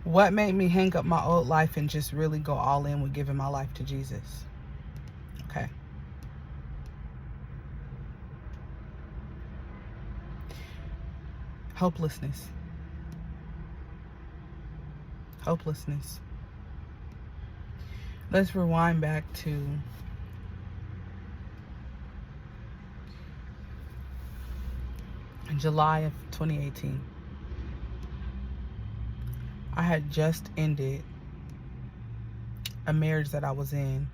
What made me hang up my old life and just really go all in with giving my life to Jesus? Okay. Hopelessness. Hopelessness. Let's rewind back to July of 2018. I had just ended a marriage that I was in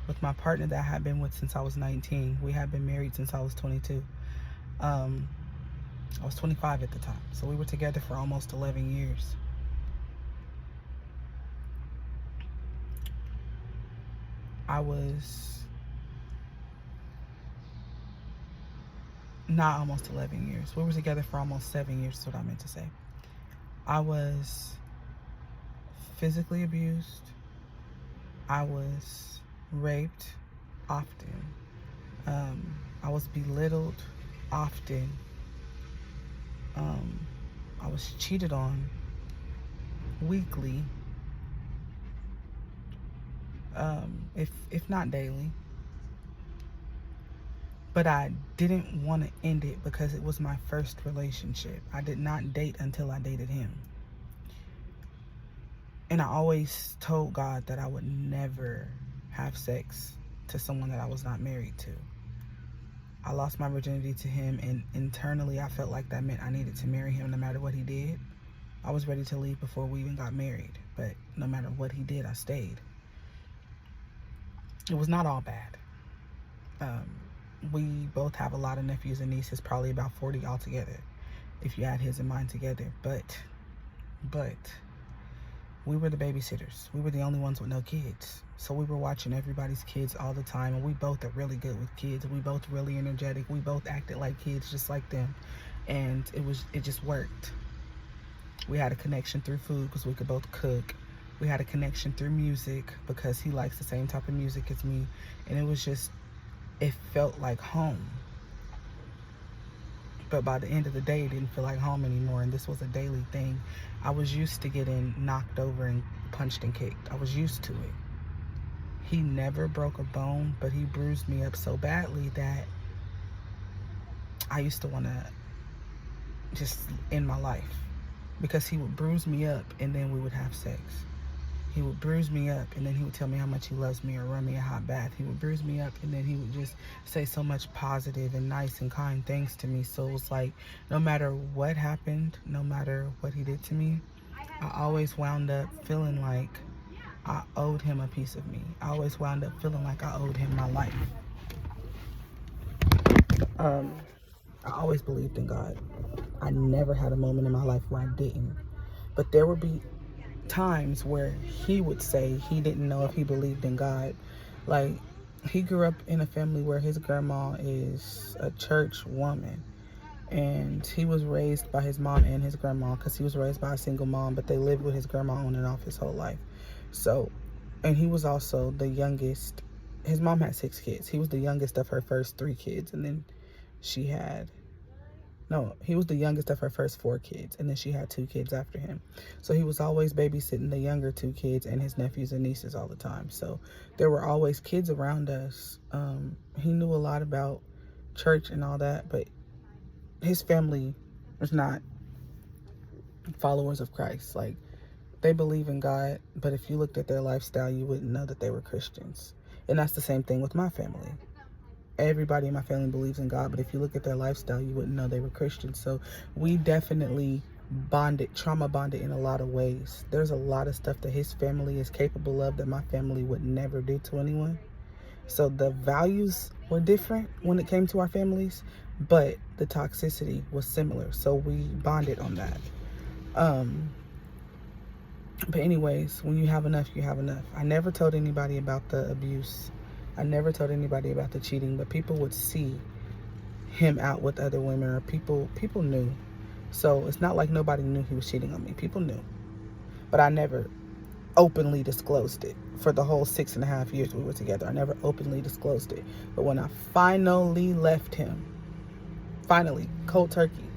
with my partner that I had been with since I was 19. We had been married since I was 22. I was 25 at the time. So we were together for almost 11 years. I was not almost 11 years. We were together for almost 7 years, is what I meant to say. I was physically abused. I was raped often. I was belittled often. I was cheated on weekly, if not daily. But I didn't want to end it because it was my first relationship. I did not date until I dated him. And I always told God that I would never have sex to someone that I was not married to. I lost my virginity to him, and internally I felt like that meant I needed to marry him no matter what he did. I was ready to leave before we even got married, but no matter what he did, I stayed. It was not all bad. We both have a lot of nephews and nieces, probably about 40 altogether, if you add his and mine together. But we were the babysitters. We were the only ones with no kids. So we were watching everybody's kids all the time, and we both are really good with kids. We both really energetic. We both acted like kids just like them. And it just worked. We had a connection through food because we could both cook. We had a connection through music because he likes the same type of music as me. And it felt like home. But by the end of the day, it didn't feel like home anymore, and this was a daily thing. I was used to getting knocked over and punched and kicked. I was used to it. He never broke a bone, but he bruised me up so badly that I used to want to just end my life, because he would bruise me up and then we would have sex. He would bruise me up and then he would tell me how much he loves me or run me a hot bath. He would bruise me up and then he would just say so much positive and nice and kind things to me. So it was like, no matter what happened, no matter what he did to me, I always wound up feeling like I owed him a piece of me. I always wound up feeling like I owed him my life. I always believed in God. I never had a moment in my life where I didn't. But there would be times where he would say he didn't know if he believed in God. Like, he grew up in a family where his grandma is a church woman, and he was raised by his mom and his grandma, because he was raised by a single mom, but they lived with his grandma on and off his whole life. So, and he was also the youngest. His mom had 6 kids. He was the youngest of her first 3 kids, and then she had he was the youngest of her first 4 kids, and then she had 2 kids after him. So he was always babysitting the younger 2 kids and his nephews and nieces all the time. So there were always kids around us. He knew a lot about church and all that, but his family was not followers of Christ. Like, they believe in God, but if you looked at their lifestyle, you wouldn't know that they were Christians. And that's the same thing with my family. Everybody in my family believes in God, but if you look at their lifestyle, you wouldn't know they were Christians. So we definitely trauma bonded in a lot of ways. There's a lot of stuff that his family is capable of that my family would never do to anyone. So the values were different when it came to our families, but the toxicity was similar. So we bonded on that. But anyways, when you have enough, you have enough. I never told anybody about the abuse. I never told anybody about the cheating, but people would see him out with other women, or people knew. So it's not like nobody knew he was cheating on me. People knew. But I never openly disclosed it for the whole 6.5 years we were together. I never openly disclosed it. But when I finally left him, finally, cold turkey,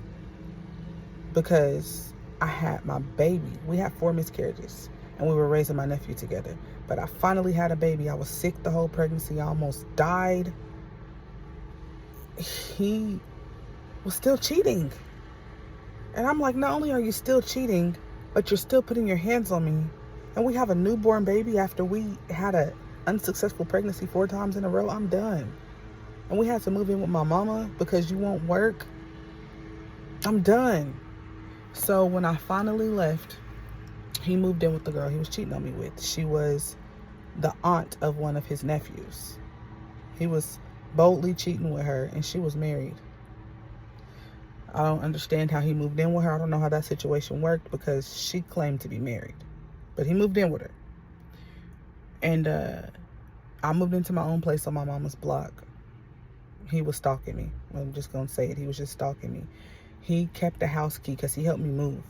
because I had my baby. We had 4 miscarriages, and we were raising my nephew together. But I finally had a baby. I was sick the whole pregnancy. I almost died. He was still cheating. And I'm like, not only are you still cheating, but you're still putting your hands on me. And we have a newborn baby after we had a unsuccessful pregnancy 4 times in a row. I'm done. And we had to move in with my mama because you won't work. I'm done. So when I finally left, he moved in with the girl he was cheating on me with. She was the aunt of one of his nephews. He was boldly cheating with her, and she was married. I don't understand how he moved in with her. I don't know how that situation worked because she claimed to be married. But he moved in with her. And I moved into my own place on my mama's block. He was stalking me. I'm just going to say it. He was just stalking me. He kept the house key because he helped me move.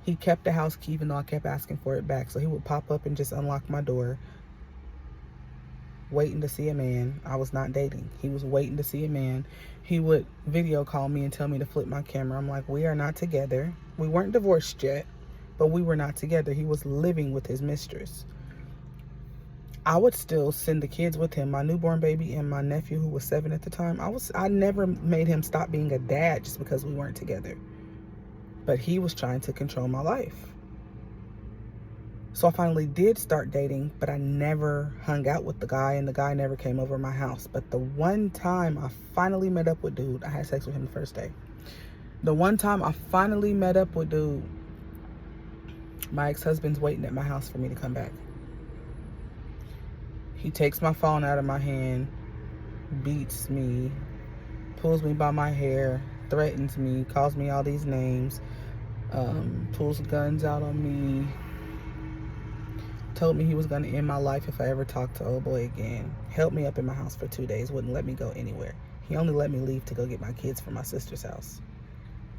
He kept the house key even though I kept asking for it back. So he would pop up and just unlock my door, waiting to see a man. I was not dating. He was waiting to see a man. He would video call me and tell me to flip my camera. I'm like, we are not together. We weren't divorced yet, but we were not together. He was living with his mistress. I would still send the kids with him, my newborn baby and my nephew who was 7 at the time. I never made him stop being a dad just because we weren't together. But he was trying to control my life. So I finally did start dating, but I never hung out with the guy, and the guy never came over my house. But the one time I finally met up with dude, I had sex with him the first day. The one time I finally met up with dude, my ex-husband's waiting at my house for me to come back. He takes my phone out of my hand, beats me, pulls me by my hair, threatens me, calls me all these names, pulls guns out on me, told me he was going to end my life if I ever talked to old boy again, held me up in my house for 2 days, wouldn't let me go anywhere. He only let me leave to go get my kids from my sister's house.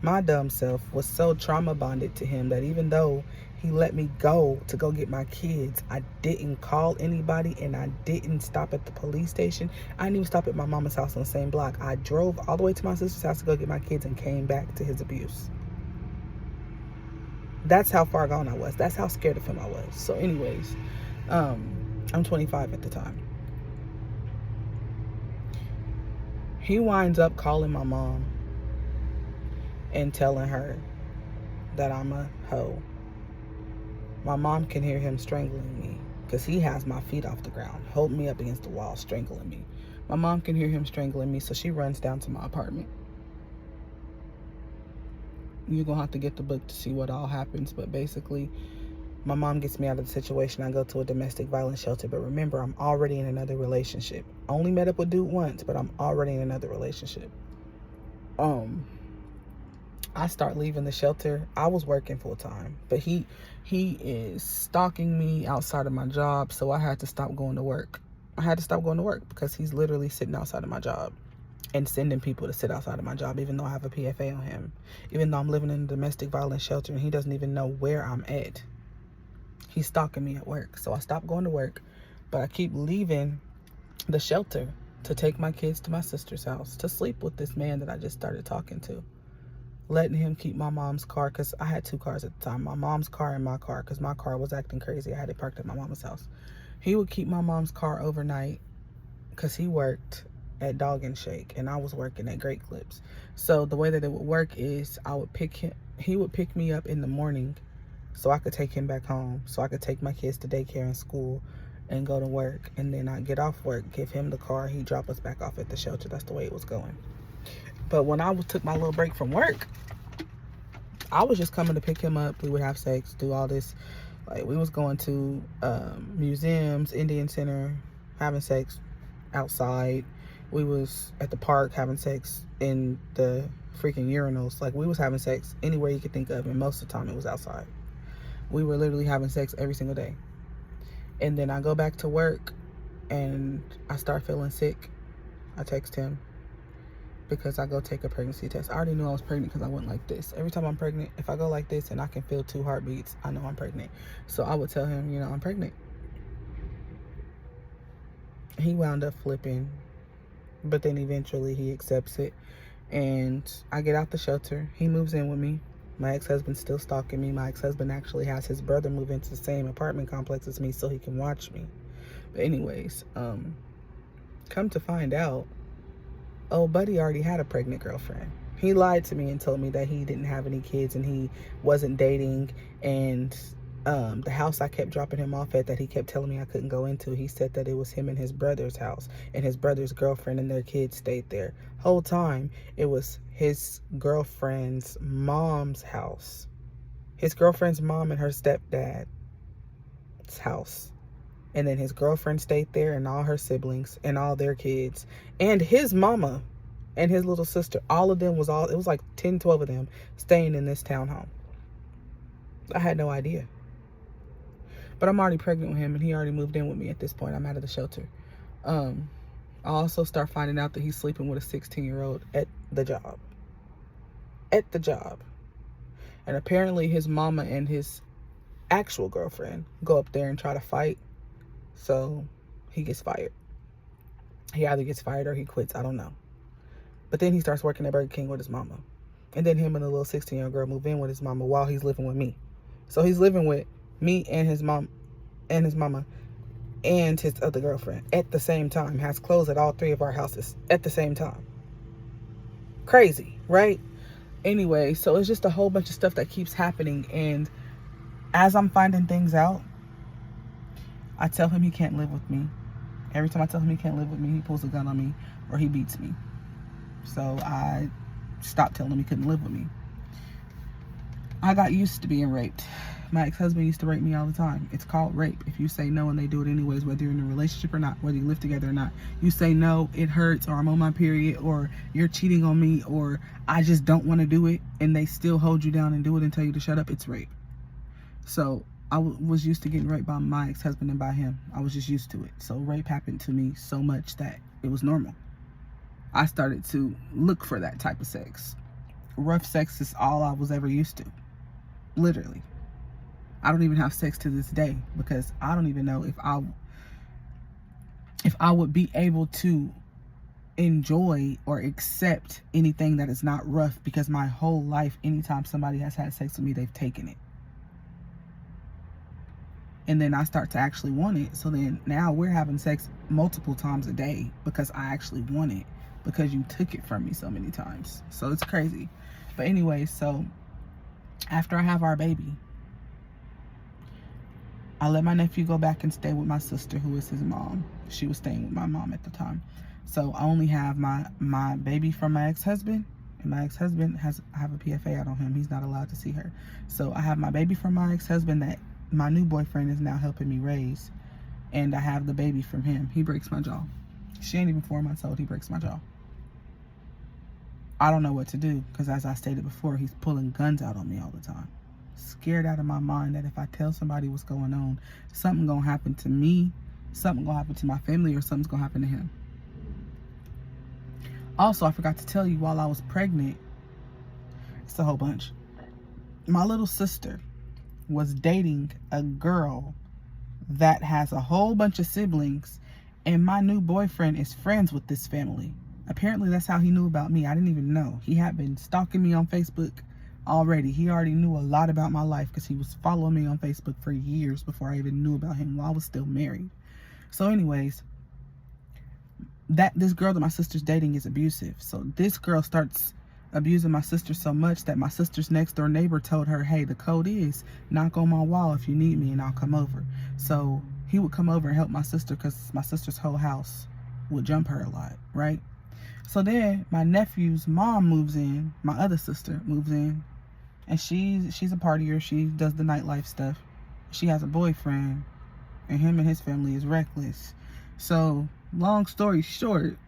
My dumb self was so trauma bonded to him that even though he let me go to go get my kids, I didn't call anybody and I didn't stop at the police station. I didn't even stop at my mama's house on the same block. I drove all the way to my sister's house to go get my kids and came back to his abuse. That's how far gone I was. That's how scared of him I was. So anyways, I'm 25 at the time. He winds up calling my mom and telling her that I'm a hoe. My mom can hear him strangling me because he has my feet off the ground, holding me up against the wall, strangling me. My mom can hear him strangling me, so she runs down to my apartment. You're going to have to get the book to see what all happens, but basically, my mom gets me out of the situation. I go to a domestic violence shelter, but remember, I'm already in another relationship. Only met up with dude once, but I'm already in another relationship. I start leaving the shelter. I was working full time, but he is stalking me outside of my job, so I had to stop going to work. I had to stop going to work because he's literally sitting outside of my job and sending people to sit outside of my job, even though I have a PFA on him, even though I'm living in a domestic violence shelter and he doesn't even know where I'm at. He's stalking me at work. So I stopped going to work, but I keep leaving the shelter to take my kids to my sister's house to sleep with this man that I just started talking to. Letting him keep my mom's car, because I had 2 cars at the time, my mom's car and my car, because my car was acting crazy. I had it parked at my mama's house. He would keep my mom's car overnight because he worked at Dog and Shake and I was working at Great Clips. So the way that it would work is he would pick me up in the morning so I could take him back home, so I could take my kids to daycare and school and go to work, and then I'd get off work, give him the car, he'd drop us back off at the shelter. That's the way it was going. But when I took my little break from work, I was just coming to pick him up. We would have sex, do all this. Like, we was going to museums, Indian Center, having sex outside. We was at the park having sex in the freaking urinals. Like, we was having sex anywhere you could think of, and most of the time it was outside. We were literally having sex every single day. And then I go back to work, and I start feeling sick. I text him, because I go take a pregnancy test. I already knew I was pregnant because I went like this. Every time I'm pregnant, if I go like this and I can feel 2 heartbeats, I know I'm pregnant. So I would tell him, you know, I'm pregnant. He wound up flipping, but then eventually he accepts it. And I get out the shelter. He moves in with me. My ex-husband's still stalking me. My ex-husband actually has his brother move into the same apartment complex as me so he can watch me. But anyways, come to find out, old buddy already had a pregnant girlfriend. He lied to me and told me that he didn't have any kids and he wasn't dating. And the house I kept dropping him off at that he kept telling me I couldn't go into, he said that it was him and his brother's house, and his brother's girlfriend and their kids stayed there. Whole time it was his girlfriend's mom's house. His girlfriend's mom and her stepdad's house. And then his girlfriend stayed there and all her siblings and all their kids and his mama and his little sister. All of them it was like 10, 12 of them staying in this townhome. I had no idea. But I'm already pregnant with him and he already moved in with me at this point. I'm out of the shelter. I also start finding out that he's sleeping with a 16-year-old at the job. At the job. And apparently his mama and his actual girlfriend go up there and try to fight. So he gets fired. He either gets fired or he quits. I don't know. But then he starts working at Burger King with his mama. And then him and the little 16-year-old girl move in with his mama while he's living with me. So he's living with me and his mom and his mama and his other girlfriend at the same time. Has clothes at all three of our houses at the same time. Crazy, right? Anyway, so it's just a whole bunch of stuff that keeps happening. And as I'm finding things out, I tell him he can't live with me. Every time I tell him he can't live with me, he pulls a gun on me or he beats me. So I stopped telling him he couldn't live with me. I got used to being raped. My ex-husband used to rape me all the time. It's called rape. If you say no and they do it anyways, whether you're in a relationship or not, whether you live together or not, you say no, it hurts, or I'm on my period, or you're cheating on me, or I just don't want to do it, and they still hold you down and do it and tell you to shut up, it's rape. So I was used to getting raped by my ex-husband and by him. I was just used to it. So rape happened to me so much that it was normal. I started to look for that type of sex. Rough sex is all I was ever used to. Literally. I don't even have sex to this day because I don't even know if I would be able to enjoy or accept anything that is not rough, because my whole life, anytime somebody has had sex with me, they've taken it. And then I start to actually want it. So then now we're having sex multiple times a day because I actually want it, because you took it from me so many times. So it's crazy. But anyway, so after I have our baby, I let my nephew go back and stay with my sister, who is his mom. She was staying with my mom at the time. So I only have my baby from my ex-husband. And my ex-husband I have a PFA out on him. He's not allowed to see her. So I have my baby from my ex-husband that my new boyfriend is now helping me raise. And I have the baby from him. He breaks my jaw. She ain't even 4 months old. He breaks my jaw. I don't know what to do, because as I stated before, he's pulling guns out on me all the time. Scared out of my mind that if I tell somebody what's going on, something gonna happen to me, something gonna happen to my family, or something's gonna happen to him. Also, I forgot to tell you, while I was pregnant, it's a whole bunch. My little sister was dating a girl that has a whole bunch of siblings, and my new boyfriend is friends with this family. Apparently that's how he knew about me. I didn't even know. He had been stalking me on Facebook already. He already knew a lot about my life because he was following me on Facebook for years before I even knew about him, while I was still married. So anyways, this girl that my sister's dating is abusive. So this girl starts abusing my sister so much that my sister's next door neighbor told her, hey, the code is knock on my wall if you need me and I'll come over. So he would come over and help my sister because my sister's whole house would jump her a lot, right? So then my nephew's mom moves in, my other sister moves in, and she's a partier. She does the nightlife stuff. She has a boyfriend, and him and his family is reckless. So long story short,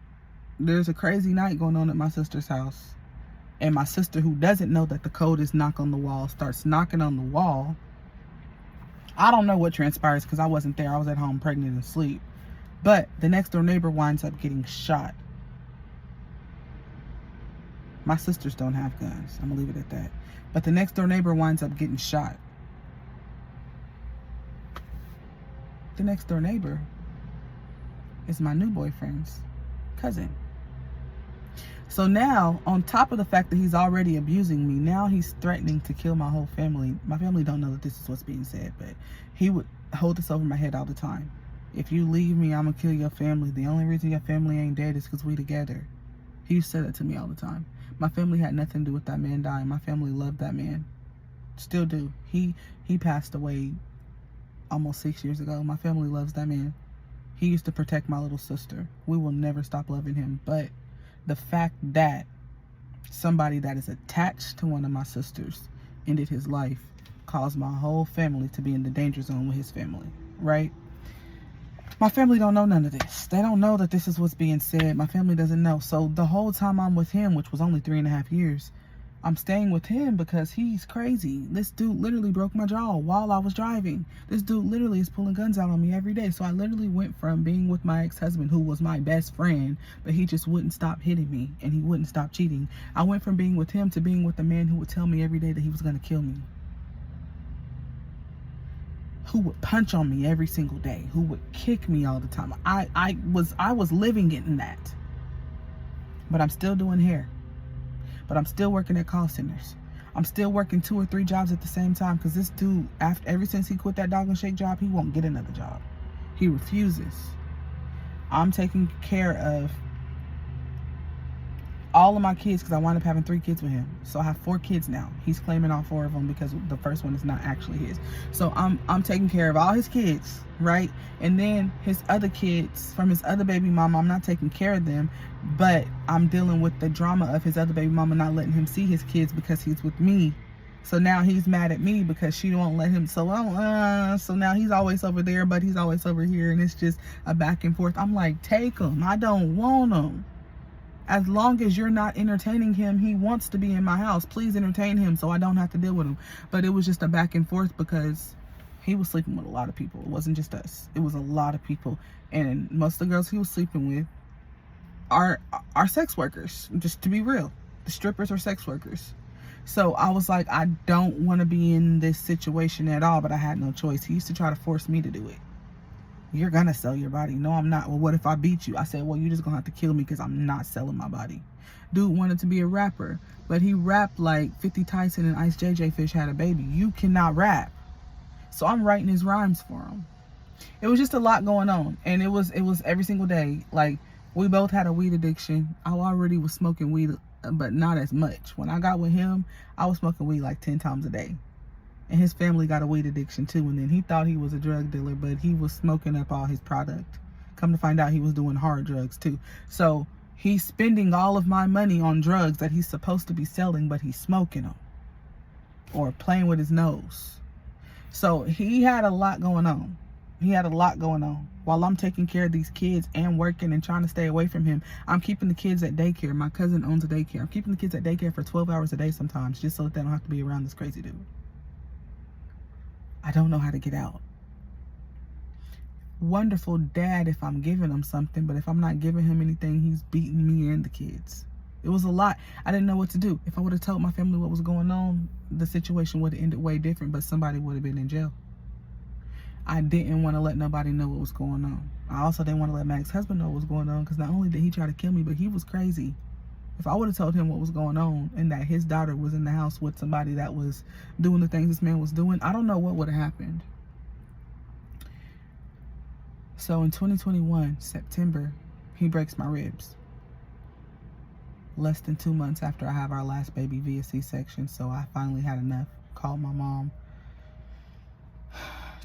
there's a crazy night going on at my sister's house, and my sister, who doesn't know that the code is knock on the wall, starts knocking on the wall. I don't know what transpires because I wasn't there. I was at home pregnant and asleep. But the next door neighbor winds up getting shot. My sisters don't have guns. I'm gonna leave it at that. But the next door neighbor winds up getting shot. The next door neighbor is my new boyfriend's cousin. So now, on top of the fact that he's already abusing me, now he's threatening to kill my whole family. My family don't know that this is what's being said, but he would hold this over my head all the time. If you leave me, I'm gonna kill your family. The only reason your family ain't dead is because we together. He used to say that to me all the time. My family had nothing to do with that man dying. My family loved that man. Still do. He passed away almost 6 years ago. My family loves that man. He used to protect my little sister. We will never stop loving him. But the fact that somebody that is attached to one of my sisters ended his life caused my whole family to be in the danger zone with his family, right? My family don't know none of this. They don't know that this is what's being said. My family doesn't know. So the whole time I'm with him, which was only 3.5 years, I'm staying with him because he's crazy. This dude literally broke my jaw while I was driving. This dude literally is pulling guns out on me every day. So I literally went from being with my ex-husband, who was my best friend, but he just wouldn't stop hitting me and he wouldn't stop cheating. I went from being with him to being with a man who would tell me every day that he was going to kill me. Who would punch on me every single day, who would kick me all the time. I was living in that. But I'm still doing hair. But I'm still working at call centers. I'm still working 2 or 3 jobs at the same time because this dude, ever since he quit that dog and shake job, he won't get another job. He refuses. I'm taking care of all of my kids because I wound up having 3 kids with him. So I have 4 kids now. He's claiming all 4 of them because the first one is not actually his. So I'm taking care of all his kids, right? And then his other kids from his other baby mama, I'm not taking care of them, but I'm dealing with the drama of his other baby mama not letting him see his kids because he's with me. So now he's mad at me because she won't let him. So now he's always over there, but he's always over here, and it's just a back and forth. I'm like, take him. I don't want him. As long as you're not entertaining him, he wants to be in my house. Please entertain him so I don't have to deal with him. But it was just a back and forth because he was sleeping with a lot of people. It wasn't just us. It was a lot of people. And most of the girls he was sleeping with are sex workers, just to be real. The strippers are sex workers. So I was like, I don't want to be in this situation at all, but I had no choice. He used to try to force me to do it. You're gonna sell your body. No, I'm not. Well, what if I beat you? I said, well, you're just gonna have to kill me because I'm not selling my body. Dude wanted to be a rapper, but he rapped like 50 Tyson and Ice JJ Fish had a baby. You cannot rap. So I'm writing his rhymes for him. It was just a lot going on. And it was every single day. Like, we both had a weed addiction. I already was smoking weed, but not as much. When I got with him, I was smoking weed like 10 times a day. And his family got a weed addiction too. And then he thought he was a drug dealer, but he was smoking up all his product. Come to find out, he was doing hard drugs too. So he's spending all of my money on drugs that he's supposed to be selling, but he's smoking them or playing with his nose. So he had a lot going on. He had a lot going on. While I'm taking care of these kids and working and trying to stay away from him, I'm keeping the kids at daycare. My cousin owns a daycare. I'm keeping the kids at daycare for 12 hours a day sometimes, just so that they don't have to be around this crazy dude. I don't know how to get out. Wonderful dad if I'm giving him something, but if I'm not giving him anything, he's beating me and the kids. It was a lot. I didn't know what to do. If I would have told my family what was going on, the situation would have ended way different, but somebody would have been in jail. I didn't want to let nobody know what was going on. I also didn't want to let my ex-husband know what was going on because not only did he try to kill me, but he was crazy. If I would have told him what was going on and that his daughter was in the house with somebody that was doing the things this man was doing, I don't know what would have happened. So in 2021, September, he breaks my ribs. Less than 2 months after I have our last baby via C-section, so I finally had enough. Called my mom.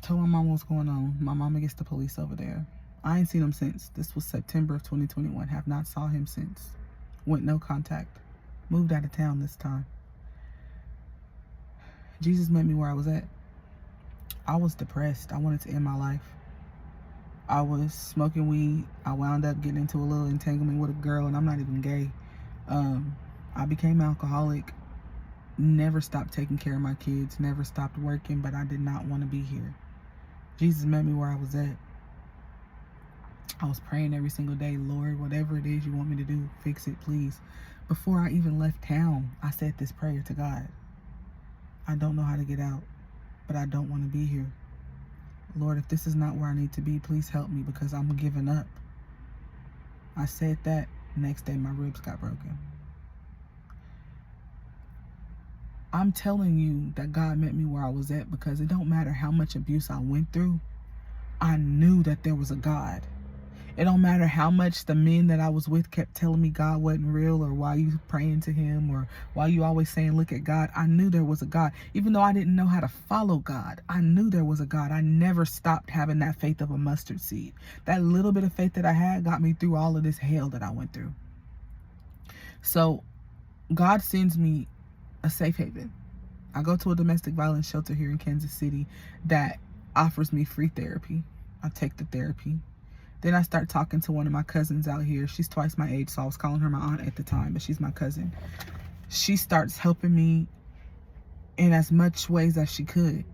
Told my mom what's going on. My mama gets the police over there. I ain't seen him since. This was September of 2021. Have not saw him since. Went no contact. Moved out of town this time. Jesus met me where I was at. I was depressed. I wanted to end my life. I was smoking weed. I wound up getting into a little entanglement with a girl, and I'm not even gay. I became alcoholic. Never stopped taking care of my kids. Never stopped working, but I did not want to be here. Jesus met me where I was at. I was praying every single day, Lord, whatever it is you want me to do, fix it, please. Before I even left town, I said this prayer to God. I don't know how to get out, but I don't want to be here. Lord, if this is not where I need to be, please help me because I'm giving up. I said that. Next day, my ribs got broken. I'm telling you that God met me where I was at, because it don't matter how much abuse I went through. I knew that there was a God. It don't matter how much the men that I was with kept telling me God wasn't real, or why you praying to him, or why you always saying look at God. I knew there was a God. Even though I didn't know how to follow God, I knew there was a God. I never stopped having that faith of a mustard seed. That little bit of faith that I had got me through all of this hell that I went through. So God sends me a safe haven. I go to a domestic violence shelter here in Kansas City that offers me free therapy. I take the therapy. Then I start talking to one of my cousins out here. She's twice my age, so I was calling her my aunt at the time, but she's my cousin. She starts helping me in as much ways as she could.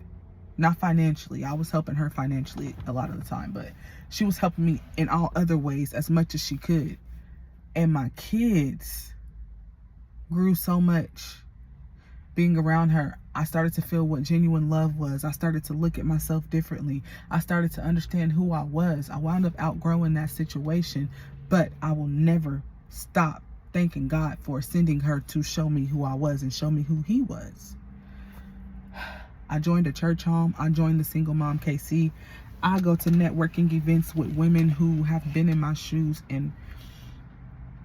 Not financially. I was helping her financially a lot of the time, but she was helping me in all other ways as much as she could. And my kids grew so much being around her. I started to feel what genuine love was. I started to look at myself differently. I started to understand who I was. I wound up outgrowing that situation, but I will never stop thanking God for sending her to show me who I was and show me who he was. I joined a church home. I joined the Single Mom KC. I go to networking events with women who have been in my shoes and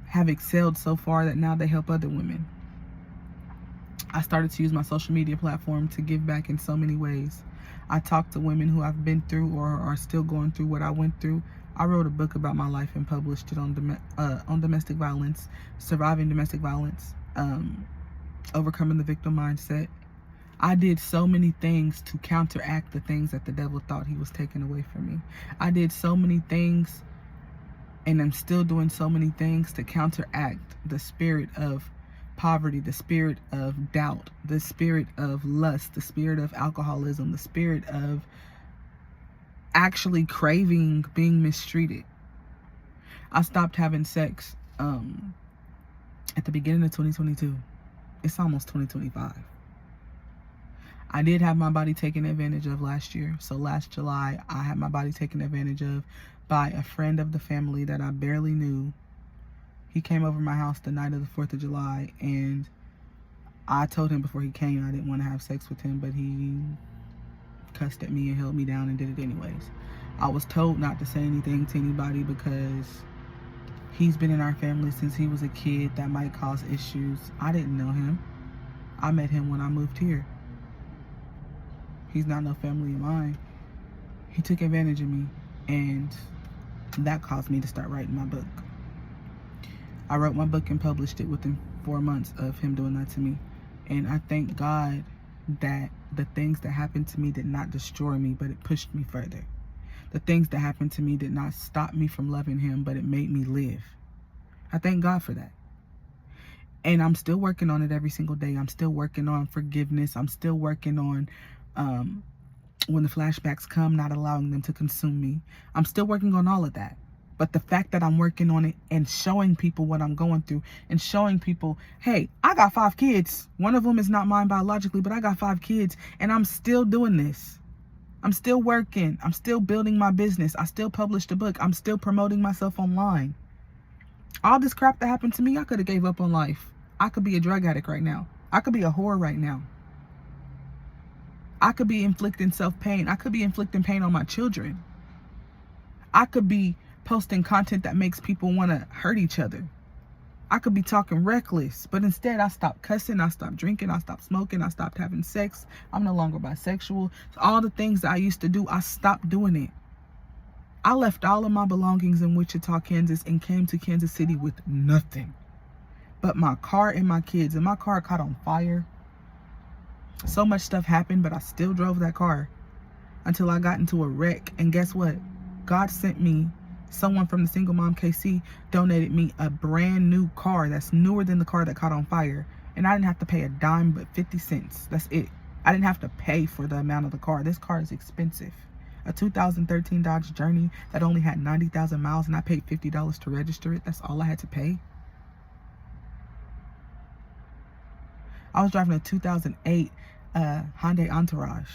have excelled so far that now they help other women. I started to use my social media platform to give back in so many ways. I talk to women who have been through or are still going through what I went through. I wrote a book about my life and published it on domestic violence, surviving domestic violence, overcoming the victim mindset. I did so many things to counteract the things that the devil thought he was taking away from me. I did so many things, and I'm still doing so many things to counteract the spirit of poverty, the spirit of doubt, the spirit of lust, the spirit of alcoholism, the spirit of actually craving being mistreated. I stopped having sex at the beginning of 2022. It's almost 2025. I did have my body taken advantage of last year. So last July, I had my body taken advantage of by a friend of the family that I barely knew. He came over my house the night of the 4th of July, and I told him before he came I didn't want to have sex with him, but he cussed at me and held me down and did it anyways. I was told not to say anything to anybody because he's been in our family since he was a kid. That might cause issues. I didn't know him. I met him when I moved here. He's not no family of mine. He took advantage of me, and that caused me to start writing my book. I wrote my book and published it within 4 months of him doing that to me. And I thank God that the things that happened to me did not destroy me, but it pushed me further. The things that happened to me did not stop me from loving him, but it made me live. I thank God for that. And I'm still working on it every single day. I'm still working on forgiveness. I'm still working on when the flashbacks come, not allowing them to consume me. I'm still working on all of that. But the fact that I'm working on it and showing people what I'm going through and showing people, hey, I got 5 kids. One of them is not mine biologically, but I got 5 kids, and I'm still doing this. I'm still working. I'm still building my business. I still published a book. I'm still promoting myself online. All this crap that happened to me, I could have gave up on life. I could be a drug addict right now. I could be a whore right now. I could be inflicting self-pain. I could be inflicting pain on my children. I could be posting content that makes people want to hurt each other. I could be talking reckless, but instead I stopped cussing, I stopped drinking, I stopped smoking, I stopped having sex. I'm no longer bisexual. So all the things that I used to do, I stopped doing it. I left all of my belongings in Wichita, Kansas, and came to Kansas City with nothing but my car and my kids. And my car caught on fire. So much stuff happened, but I still drove that car until I got into a wreck. And guess what? God sent me someone from the Single Mom KC, donated me a brand new car that's newer than the car that caught on fire. And I didn't have to pay a dime but 50 cents. That's it. I didn't have to pay for the amount of the car. This car is expensive. A 2013 Dodge Journey that only had 90,000 miles, and I paid $50 to register it. That's all I had to pay. I was driving a 2008 Hyundai Entourage,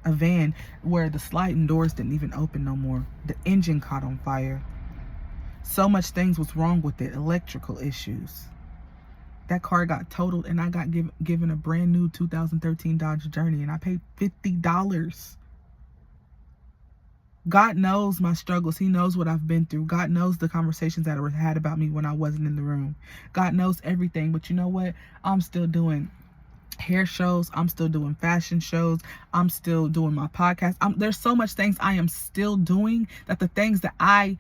a van where the sliding doors didn't even open no more. The engine caught on fire. So much things was wrong with it, electrical issues. That car got totaled and I got given a brand new 2013 Dodge Journey and I paid $50. God knows my struggles. He knows what I've been through. God knows the conversations that were had about me when I wasn't in the room. God knows everything. But you know what? I'm still doing hair shows. I'm still doing fashion shows. I'm still doing my podcast. There's so much things I am still doing that the things that I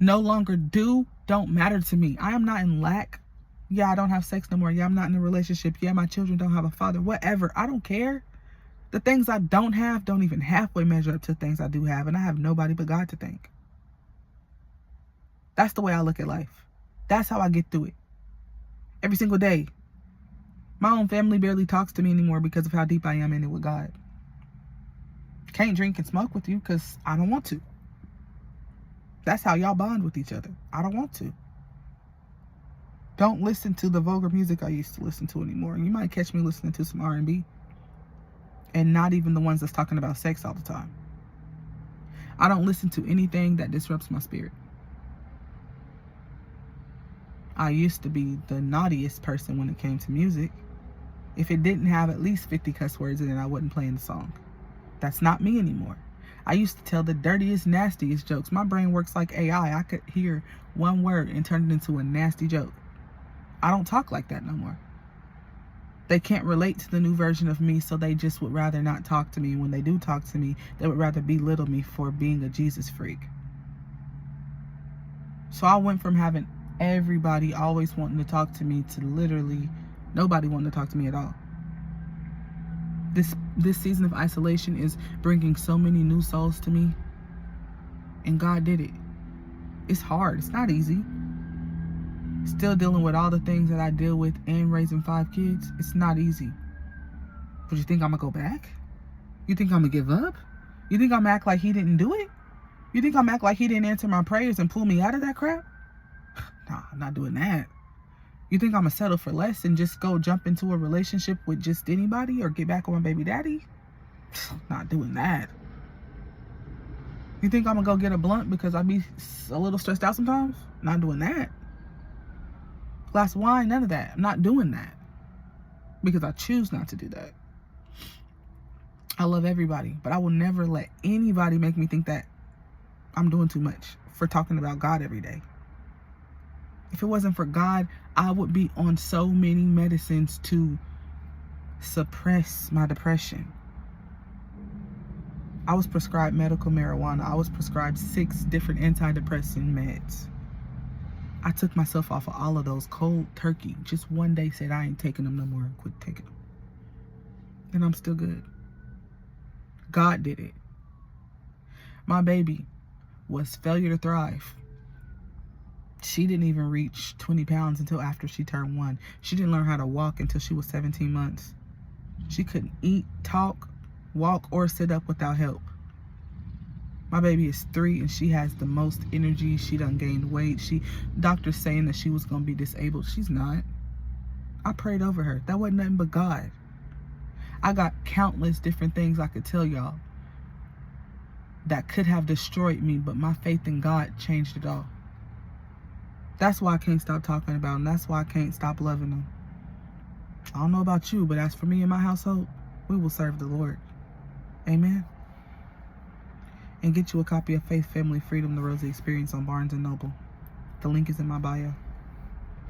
no longer do don't matter to me. I am not in lack. Yeah, I don't have sex no more. Yeah, I'm not in a relationship. Yeah, my children don't have a father. Whatever. I don't care. The things I don't have don't even halfway measure up to things I do have. And I have nobody but God to thank. That's the way I look at life. That's how I get through it. Every single day. My own family barely talks to me anymore because of how deep I am in it with God. Can't drink and smoke with you because I don't want to. That's how y'all bond with each other. I don't want to. Don't listen to the vulgar music I used to listen to anymore. You might catch me listening to some R&B. And not even the ones that's talking about sex all the time. I don't listen to anything that disrupts my spirit. I used to be the naughtiest person when it came to music. If it didn't have at least 50 cuss words in it, I wasn't playing the song. That's not me anymore. I used to tell the dirtiest, nastiest jokes. My brain works like AI. I could hear one word and turn it into a nasty joke. I don't talk like that no more. They can't relate to the new version of me, so they just would rather not talk to me. When they do talk to me, they would rather belittle me for being a Jesus freak. So I went from having everybody always wanting to talk to me to literally nobody wanting to talk to me at all. This season of isolation is bringing so many new souls to me, and God did it. It's hard. It's not easy. Still dealing with all the things that I deal with and raising 5 kids. It's not easy. But you think I'm gonna go back? You think I'm gonna give up? You think I'm gonna act like he didn't do it? You think I'm gonna act like he didn't answer my prayers and pull me out of that crap? Nah, I'm not doing that. You think I'm gonna settle for less and just go jump into a relationship with just anybody or get back with my baby daddy? Not doing that. You think I'm gonna go get a blunt because I be a little stressed out sometimes? Not doing that. Glass of wine, none of that. I'm not doing that because I choose not to do that. I love everybody, but I will never let anybody make me think that I'm doing too much for talking about God every day. If it wasn't for God, I would be on so many medicines to suppress my depression. I was prescribed medical marijuana. I was prescribed 6 different antidepressant meds. I took myself off of all of those cold turkey. Just one day said I ain't taking them no more and quit taking them. And I'm still good. God did it. My baby was failure to thrive. She didn't even reach 20 pounds until after she turned 1. She didn't learn how to walk until she was 17 months. She couldn't eat, talk, walk, or sit up without help. My baby is 3 and she has the most energy. She done gained weight. Doctors saying that she was going to be disabled. She's not. I prayed over her. That wasn't nothing but God. I got countless different things I could tell y'all that could have destroyed me, but my faith in God changed it all. That's why I can't stop talking about him. That's why I can't stop loving him. I don't know about you, but as for me and my household, we will serve the Lord. Amen. And get you a copy of Faith, Family, Freedom, The Rosie Experience on Barnes & Noble. The link is in my bio.